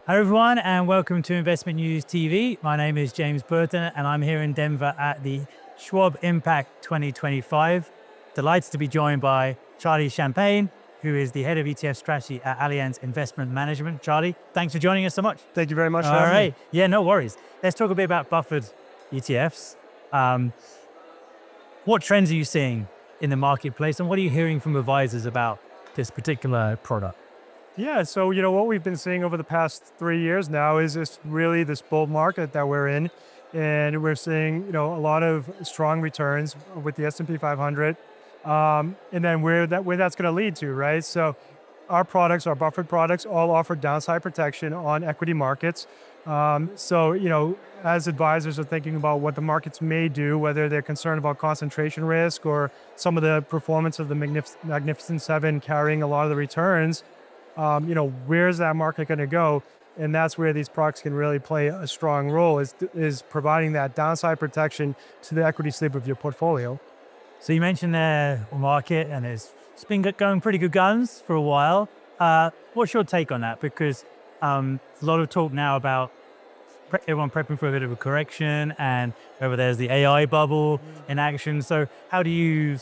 Hello everyone and welcome to Investment News TV. My name is James Burton and I'm here in Denver at the Schwab Impact 2025. Delighted to be joined by Charlie Champagne, who is the head of ETF strategy at Allianz Investment Management. Charlie, thanks for joining us so much. Thank you very much for All having right. me. Yeah, no worries. Let's talk a bit about buffered ETFs. What trends are you seeing in the marketplace and what are you hearing from advisors about this particular product? Yeah, so what we've been seeing over the past 3 years now is this bull market that we're in, and we're seeing a lot of strong returns with the S&P 500, and then where that's going to lead to, right? So our products, our buffered products, all offer downside protection on equity markets. As advisors are thinking about what the markets may do, whether they're concerned about concentration risk or some of the performance of the Magnificent Seven carrying a lot of the returns, where's that market going to go? And that's where these products can really play a strong role, is providing that downside protection to the equity sleeve of your portfolio. So you mentioned the market and it's been going pretty good guns for a while. What's your take on that? Because a lot of talk now about everyone prepping for a bit of a correction and whether there's the AI bubble in action. So how do you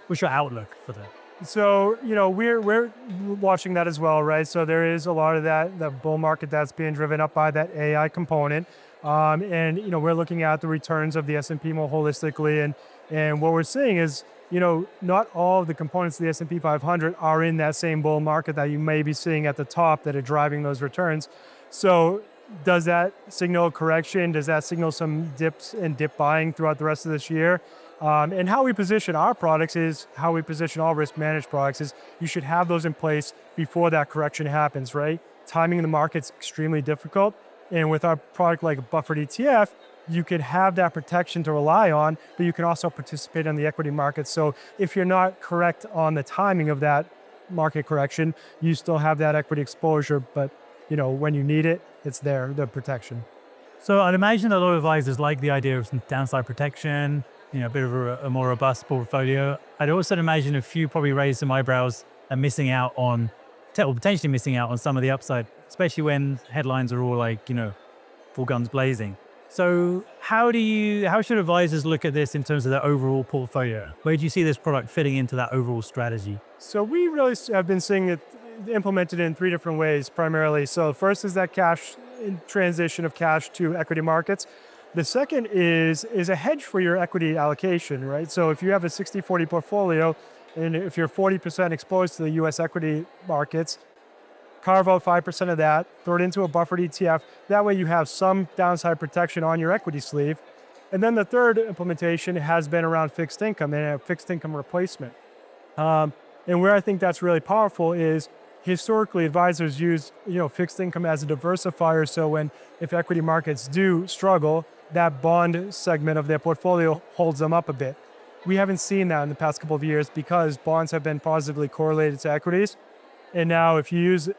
what's your outlook for that? So, we're watching that as well, right? So there is a lot of the bull market that's being driven up by that AI component. We're looking at the returns of the S&P more holistically. And what we're seeing is, not all of the components of the S&P 500 are in that same bull market that you may be seeing at the top that are driving those returns. So does that signal correction? Does that signal some dips and dip buying throughout the rest of this year? And how we position our products is how we position all risk managed products is you should have those in place before that correction happens, right? Timing in the market's extremely difficult. And with our product like a buffered ETF, you can have that protection to rely on, but you can also participate in the equity market. So if you're not correct on the timing of that market correction, you still have that equity exposure, but when you need it, it's there, the protection. So I'd imagine a lot of advisors like the idea of some downside protection, a bit of a more robust portfolio. I'd also imagine a few probably raise some eyebrows and potentially missing out on some of the upside, especially when headlines are all like, full guns blazing. So how should advisors look at this in terms of their overall portfolio? Where do you see this product fitting into that overall strategy? So we really have been seeing it implemented in three different ways primarily. So first is that transition of cash to equity markets. The second is a hedge for your equity allocation, right? So if you have a 60-40 portfolio, and if you're 40% exposed to the US equity markets, carve out 5% of that, throw it into a buffered ETF. That way you have some downside protection on your equity sleeve. And then the third implementation has been around fixed income and a fixed income replacement. And where I think that's really powerful is historically advisors use fixed income as a diversifier. So if equity markets do struggle, that bond segment of their portfolio holds them up a bit. We haven't seen that in the past couple of years because bonds have been positively correlated to equities. And now if you use,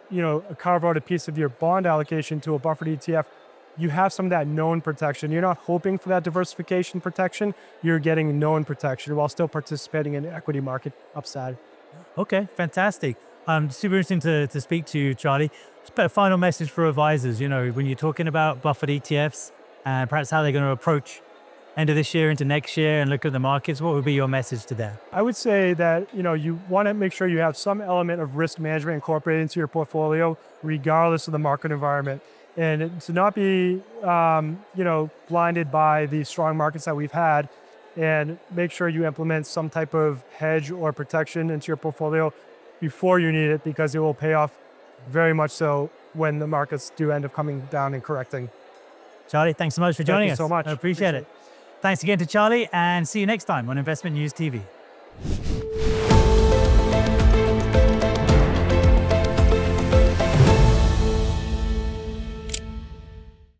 carve out a piece of your bond allocation to a buffered ETF, you have some of that known protection. You're not hoping for that diversification protection. You're getting known protection while still participating in the equity market upside. Okay, fantastic. Super interesting to speak to you, Charlie. Just a final message for advisors, when you're talking about buffered ETFs and perhaps how they're going to approach end of this year into next year and look at the markets, what would be your message to them? I would say that, you want to make sure you have some element of risk management incorporated into your portfolio, regardless of the market environment. And to not be, blinded by the strong markets that we've had, and make sure you implement some type of hedge or protection into your portfolio before you need it, because it will pay off very much so when the markets do end up coming down and correcting. Charlie, thanks so much for joining us. Thank you so much. I appreciate it. Thanks again to Charlie and see you next time on Investment News TV.